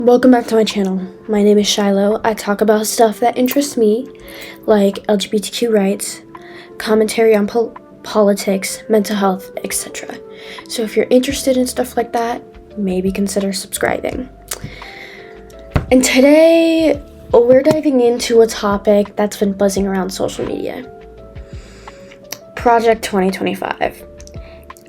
Welcome back to my channel. My name is Shiloh. I talk about stuff that interests me, like LGBTQ rights, commentary on politics, mental health, etc. So if you're interested in stuff like that, maybe consider subscribing. And today, we're diving into a topic that's been buzzing around social media. Project 2025.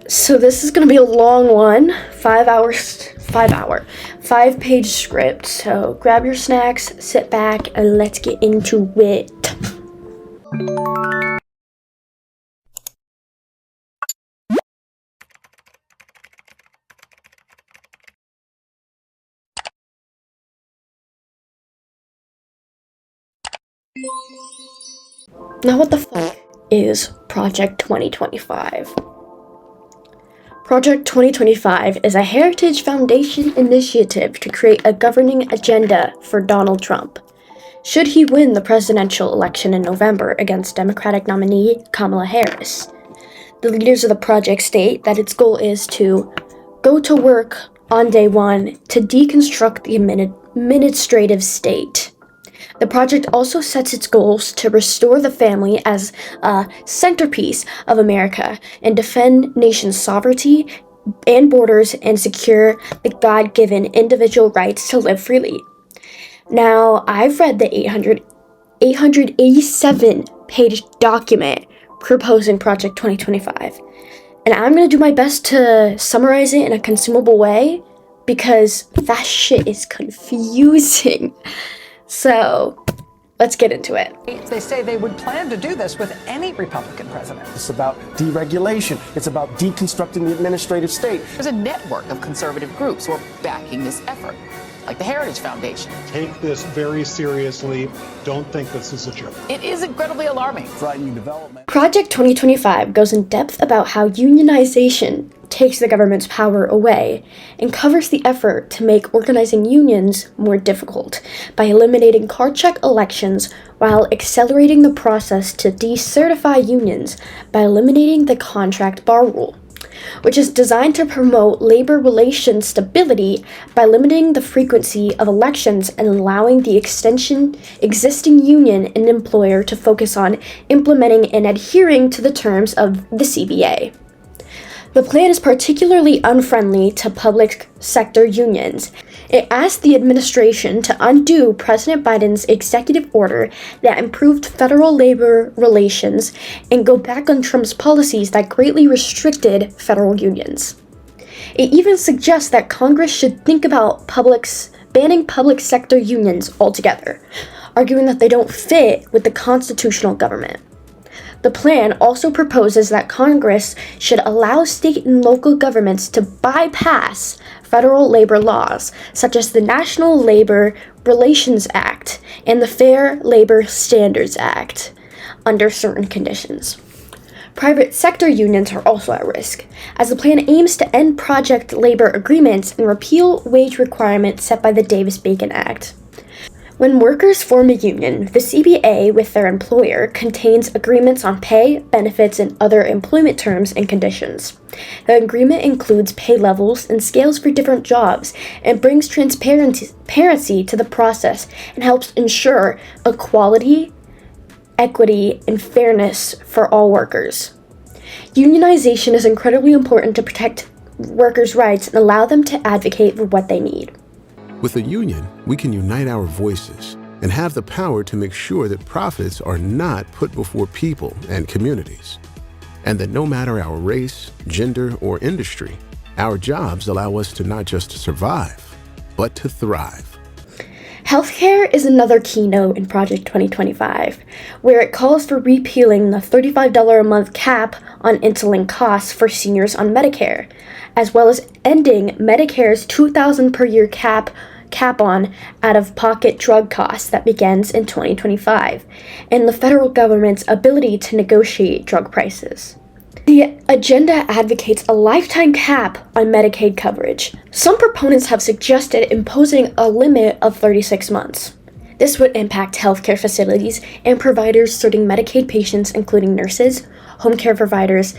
So this is going to be a long one, 5-page script. So grab your snacks, sit back, and let's get into it. Now what the fuck is Project 2025? Project 2025 is a Heritage Foundation initiative to create a governing agenda for Donald Trump, should he win the presidential election in November against Democratic nominee Kamala Harris. The leaders of the project state that its goal is to go to work on day one to deconstruct the administrative state. The project also sets its goals to restore the family as a centerpiece of America and defend nation's sovereignty and borders and secure the God-given individual rights to live freely. Now, I've read the 887-page document proposing Project 2025, and I'm going to do my best to summarize it in a consumable way because that shit is confusing. So, let's get into it. They say they would plan to do this with any Republican president. It's about deregulation. It's about deconstructing the administrative state. There's a network of conservative groups who are backing this effort, like the Heritage Foundation. Take this very seriously. Don't think this is a joke. It is incredibly alarming. Frightening development. Project 2025 goes in depth about how unionization takes the government's power away and covers the effort to make organizing unions more difficult by eliminating card check elections while accelerating the process to decertify unions by eliminating the contract bar rule, which is designed to promote labor relations stability by limiting the frequency of elections and allowing the existing union and employer to focus on implementing and adhering to the terms of the CBA. The plan is particularly unfriendly to public sector unions. It asked the administration to undo President Biden's executive order that improved federal labor relations and go back on Trump's policies that greatly restricted federal unions. It even suggests that Congress should think about banning public sector unions altogether, arguing that they don't fit with the constitutional government. The plan also proposes that Congress should allow state and local governments to bypass federal labor laws, such as the National Labor Relations Act and the Fair Labor Standards Act, under certain conditions. Private sector unions are also at risk, as the plan aims to end project labor agreements and repeal wage requirements set by the Davis-Bacon Act. When workers form a union, the CBA with their employer contains agreements on pay, benefits, and other employment terms and conditions. The agreement includes pay levels and scales for different jobs and brings transparency to the process and helps ensure equality, equity, and fairness for all workers. Unionization is incredibly important to protect workers' rights and allow them to advocate for what they need. With a union, we can unite our voices and have the power to make sure that profits are not put before people and communities, and that no matter our race, gender, or industry, our jobs allow us to not just survive, but to thrive. Healthcare is another keynote in Project 2025, where it calls for repealing the $35 a month cap on insulin costs for seniors on Medicare, as well as ending Medicare's $2,000 per year cap on out-of-pocket drug costs that begins in 2025, and the federal government's ability to negotiate drug prices. The agenda advocates a lifetime cap on Medicaid coverage. Some proponents have suggested imposing a limit of 36 months. This would impact healthcare facilities and providers serving Medicaid patients, including nurses, home care providers,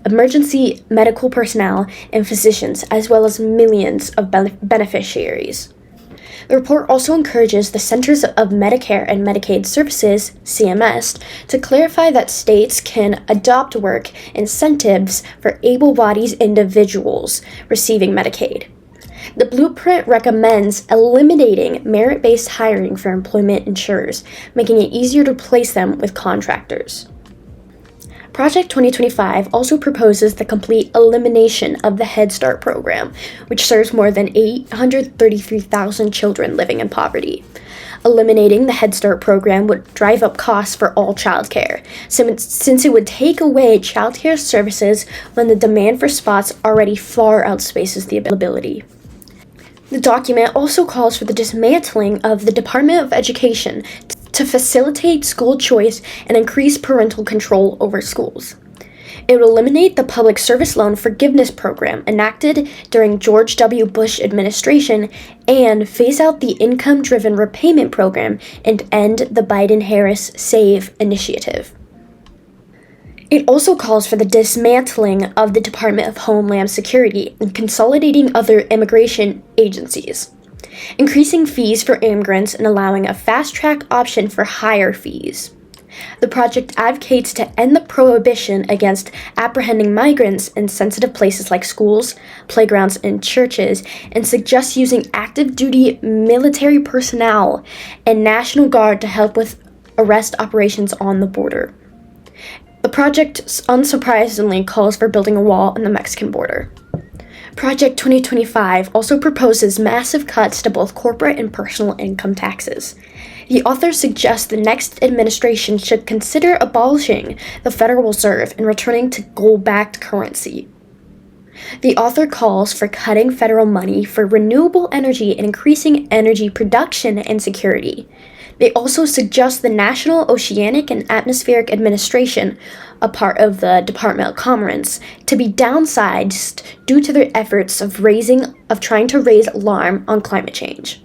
emergency medical personnel, and physicians, as well as millions of beneficiaries. The report also encourages the Centers of Medicare and Medicaid Services, CMS, to clarify that states can adopt work incentives for able-bodied individuals receiving Medicaid. The blueprint recommends eliminating merit-based hiring for employment insurers, making it easier to place them with contractors. Project 2025 also proposes the complete elimination of the Head Start program, which serves more than 833,000 children living in poverty. Eliminating the Head Start program would drive up costs for all childcare, since it would take away childcare services when the demand for spots already far outspaces the availability. The document also calls for the dismantling of the Department of Education to facilitate school choice and increase parental control over schools. It would eliminate the Public Service Loan Forgiveness Program enacted during George W. Bush administration and phase out the Income-Driven Repayment Program and end the Biden-Harris SAVE initiative. It also calls for the dismantling of the Department of Homeland Security and consolidating other immigration agencies, increasing fees for immigrants and allowing a fast-track option for higher fees. The project advocates to end the prohibition against apprehending migrants in sensitive places like schools, playgrounds, and churches, and suggests using active-duty military personnel and National Guard to help with arrest operations on the border. The project unsurprisingly calls for building a wall on the Mexican border. Project 2025 also proposes massive cuts to both corporate and personal income taxes. The authors suggest the next administration should consider abolishing the Federal Reserve and returning to gold-backed currency. The author calls for cutting federal money for renewable energy and increasing energy production and security. They also suggest the National Oceanic and Atmospheric Administration, a part of the Department of Commerce, to be downsized due to their efforts of trying to raise alarm on climate change.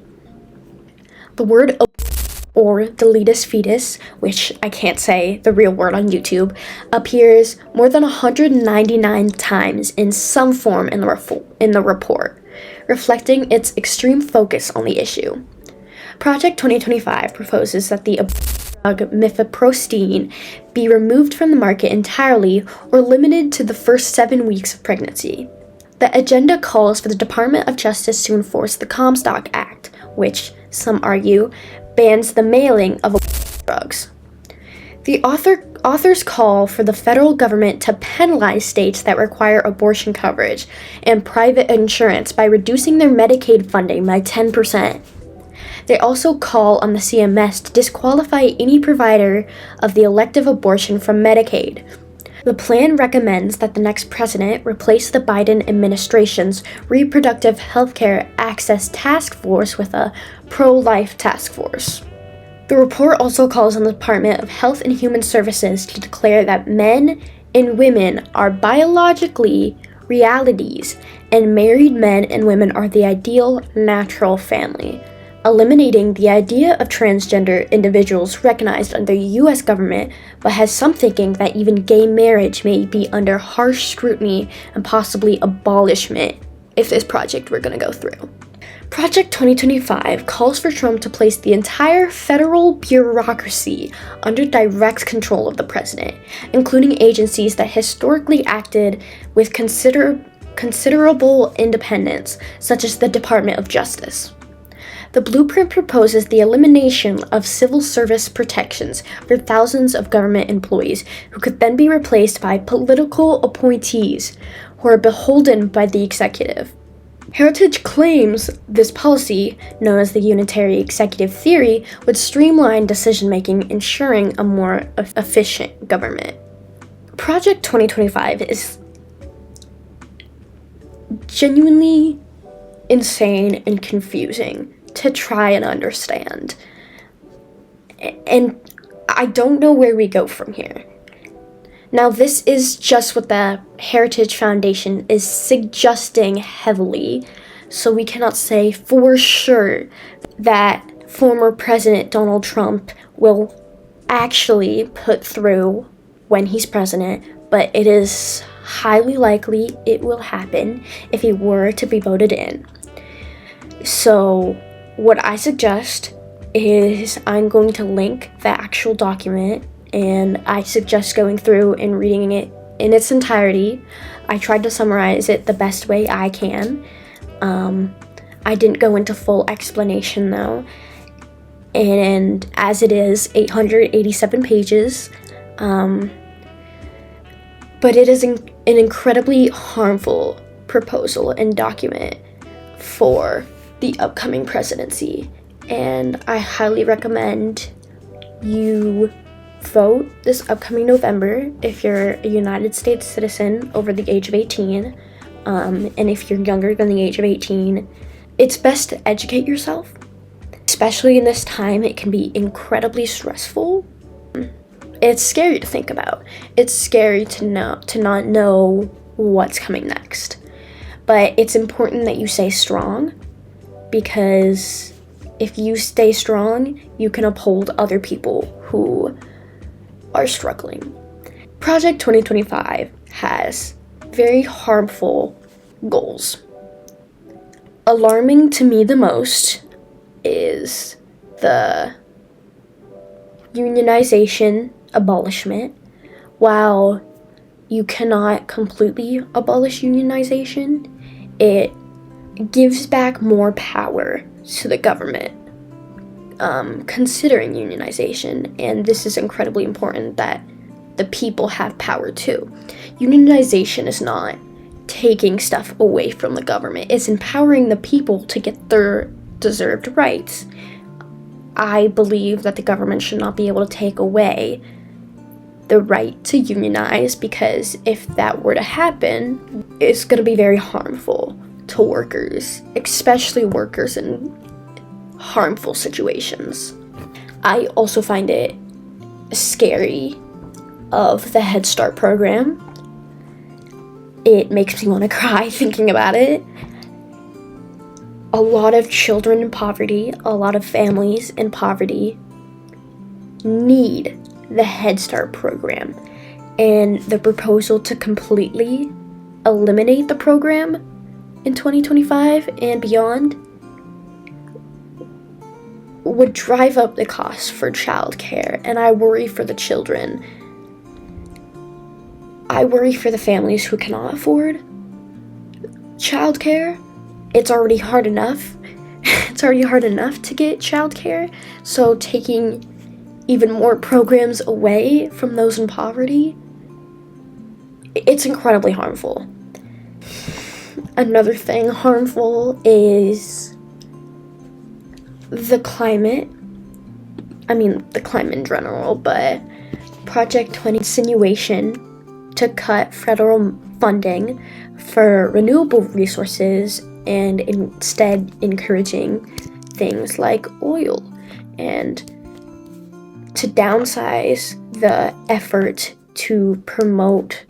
The word or deletus fetus, which I can't say the real word on YouTube, appears more than 199 times in some form in the report, reflecting its extreme focus on the issue. Project 2025 proposes that the drug mifepristone be removed from the market entirely or limited to the first 7 weeks of pregnancy. The agenda calls for the Department of Justice to enforce the Comstock Act, which, some argue, bans the mailing of drugs. The authors call for the federal government to penalize states that require abortion coverage and private insurance by reducing their Medicaid funding by 10%. They also call on the CMS to disqualify any provider of the elective abortion from Medicaid. The plan recommends that the next president replace the Biden administration's Reproductive Healthcare Access Task Force with a pro-life task force. The report also calls on the Department of Health and Human Services to declare that men and women are biologically realities, and married men and women are the ideal natural family, eliminating the idea of transgender individuals recognized under the U.S. government, but has some thinking that even gay marriage may be under harsh scrutiny and possibly abolishment if this project were going to go through. Project 2025 calls for Trump to place the entire federal bureaucracy under direct control of the president, including agencies that historically acted with considerable independence, such as the Department of Justice. The blueprint proposes the elimination of civil service protections for thousands of government employees who could then be replaced by political appointees who are beholden by the executive. Heritage claims this policy, known as the unitary executive theory, would streamline decision-making, ensuring a more efficient government. Project 2025 is genuinely insane and confusing to try and understand. And I don't know where we go from here. Now, this is just what the Heritage Foundation is suggesting heavily, so we cannot say for sure that former President Donald Trump will actually put through when he's president, but it is highly likely it will happen if he were to be voted in. So what I suggest is I'm going to link the actual document, and I suggest going through and reading it in its entirety. I tried to summarize it the best way I can. I didn't go into full explanation though, and as it is 887 pages, but it is an incredibly harmful proposal and document for the upcoming presidency, and I highly recommend you vote this upcoming November if you're a United States citizen over the age of 18, and if you're younger than the age of 18, it's best to educate yourself. Especially in this time, it can be incredibly stressful. It's scary to think about. It's scary to not know what's coming next. But it's important that you stay strong, because if you stay strong, you can uphold other people who are struggling. Project 2025 has very harmful goals. Alarming to me the most is the unionization abolishment. While you cannot completely abolish unionization, it gives back more power to the government considering unionization, and this is incredibly important that the people have power too. Unionization is not taking stuff away from the government, it's empowering the people to get their deserved rights. I believe that the government should not be able to take away the right to unionize, because if that were to happen, it's going to be very harmful to workers, especially workers in harmful situations. I also find it scary of the Head Start program. It makes me want to cry thinking about it. A lot of children in poverty, a lot of families in poverty need the Head Start program, and the proposal to completely eliminate the program in 2025 and beyond would drive up the costs for childcare, and I worry for the children. I worry for the families who cannot afford childcare. It's already hard enough. It's already hard enough to get childcare, so taking even more programs away from those in poverty, it's incredibly harmful. Another thing harmful is the climate. I mean, the climate in general, but Project 20 insinuation to cut federal funding for renewable resources and instead encouraging things like oil, and to downsize the effort to promote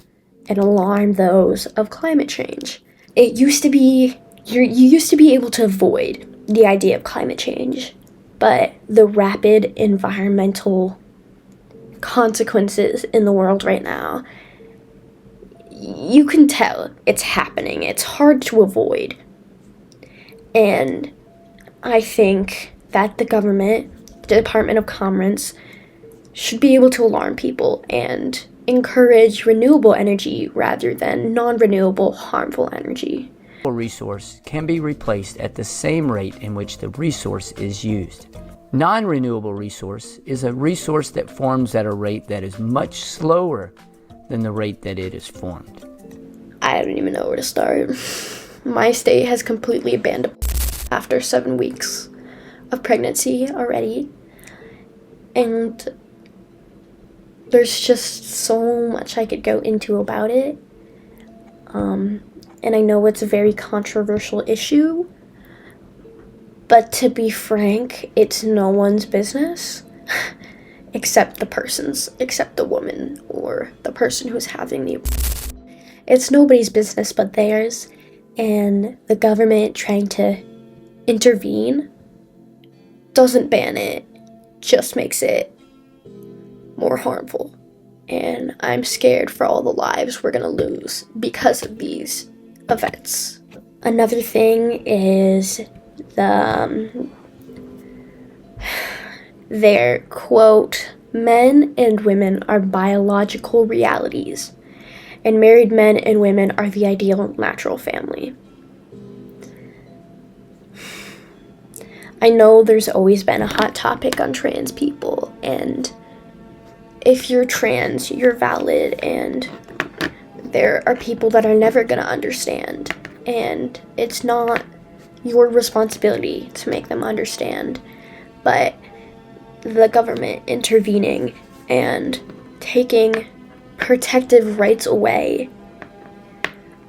and alarm those of climate change. It used to be, you used to be able to avoid the idea of climate change, but the rapid environmental consequences in the world right now, you can tell it's happening. It's hard to avoid. And I think that the government, the Department of Commerce, should be able to alarm people and encourage renewable energy rather than non-renewable harmful energy. A resource can be replaced at the same rate in which the resource is used. Non-renewable resource is a resource that forms at a rate that is much slower than the rate that it is formed. I don't even know where to start. My state has completely abandoned after 7 weeks of pregnancy already, and there's just so much I could go into about it. And I know it's a very controversial issue, but to be frank, it's no one's business except the woman or the person who's having the. It's nobody's business but theirs, and the government trying to intervene doesn't ban it, just makes it more harmful. And I'm scared for all the lives we're gonna lose because of these events. Another thing is the They're, quote, men and women are biological realities, and married men and women are the ideal natural family. I know there's always been a hot topic on trans people, and if you're trans, you're valid, and there are people that are never going to understand, and it's not your responsibility to make them understand, but the government intervening and taking protective rights away,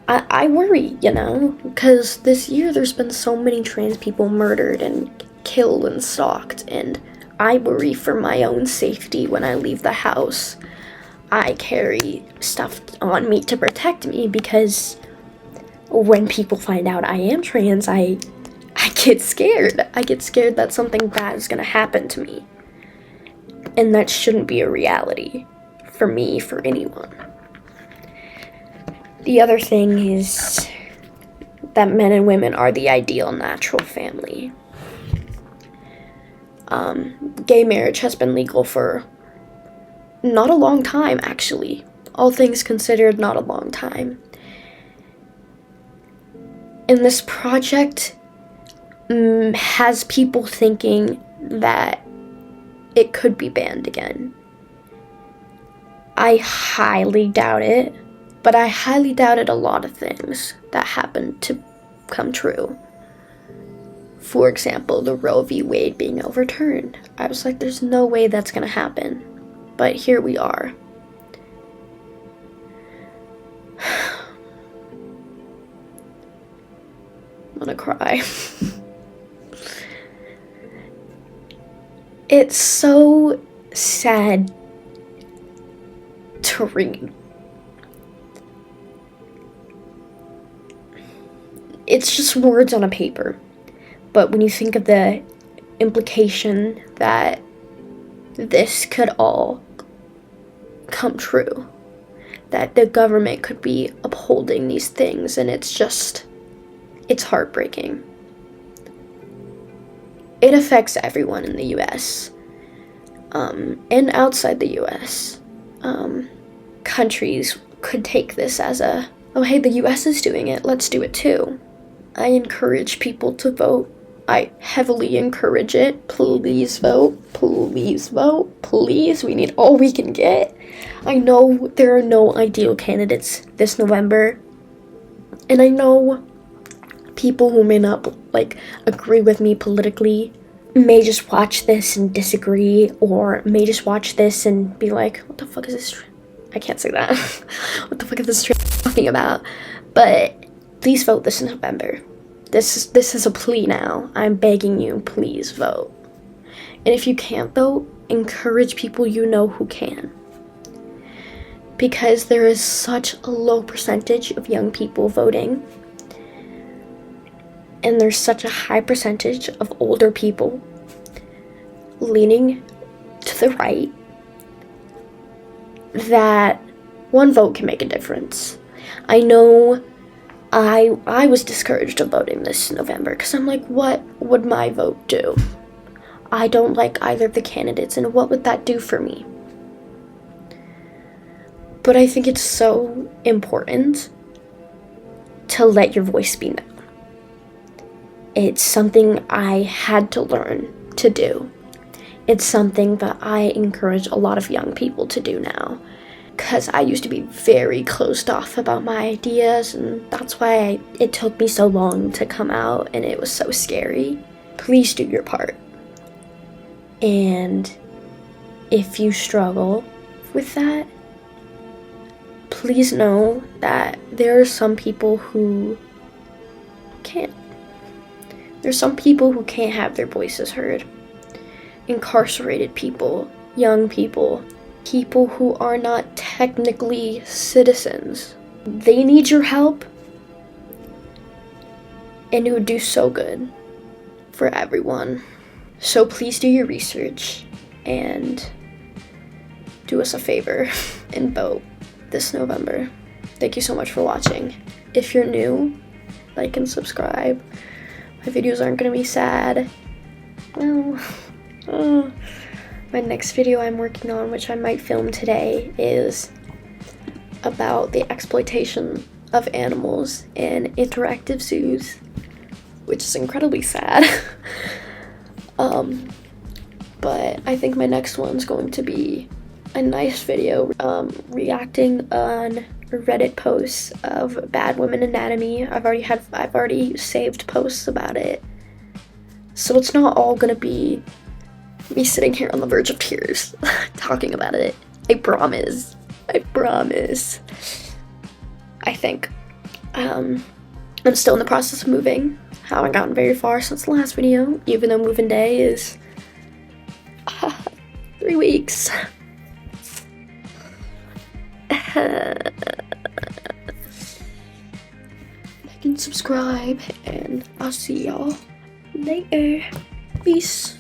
I worry, because this year there's been so many trans people murdered and killed and stalked, and I worry for my own safety when I leave the house. I carry stuff on me to protect me, because when people find out I am trans, I get scared. I get scared that something bad is going to happen to me. And that shouldn't be a reality for me, for anyone. The other thing is that men and women are the ideal natural family. Gay marriage has been legal for not a long time, actually. All things considered, not a long time. And this project has people thinking that it could be banned again. I highly doubt it, but I highly doubted a lot of things that happened to come true. For example, the Roe v. Wade being overturned. I was like, there's no way that's gonna happen. But here we are. I'm gonna cry. It's so sad to read. It's just words on a paper. But when you think of the implication that this could all come true, that the government could be upholding these things, and it's heartbreaking. It affects everyone in the US, and outside the US. Countries could take this as oh hey, the US is doing it, let's do it too. I encourage people to vote. I heavily encourage it. Please vote, please vote, please. We need all we can get. I know there are no ideal candidates this November, and I know people who may not agree with me politically may just watch this and disagree, or may just watch this and be like, what the fuck is this? I can't say that. What the fuck is this talking about? But please vote this November. This is a plea now. I'm begging you, please vote. And if you can't vote, encourage people you know who can. Because there is such a low percentage of young people voting, and there's such a high percentage of older people leaning to the right, that one vote can make a difference. I know I was discouraged of voting this November because I'm like, what would my vote do? I don't like either of the candidates, and what would that do for me? But I think it's so important to let your voice be known. It's something I had to learn to do. It's something that I encourage a lot of young people to do now, because I used to be very closed off about my ideas, and that's why it took me so long to come out, and it was so scary. Please do your part. And if you struggle with that, please know that there are some people who can't. There's some people who can't have their voices heard. Incarcerated people, young people, people who are not technically citizens. They need your help, and it would do so good for everyone. So please do your research and do us a favor and vote this November. Thank you so much for watching. If you're new, like and subscribe. My videos aren't gonna be sad. Well, My next video I'm working on, which I might film today, is about the exploitation of animals in interactive zoos, which is incredibly sad. But I think my next one's going to be a nice video reacting on Reddit posts of Bad Women Anatomy. I've already saved posts about it, so it's not all gonna be me sitting here on the verge of tears talking about it. I promise. I think I'm still in the process of moving. Haven't gotten very far since the last video, even though moving day is 3 weeks. Like and subscribe, and I'll see y'all later. Peace.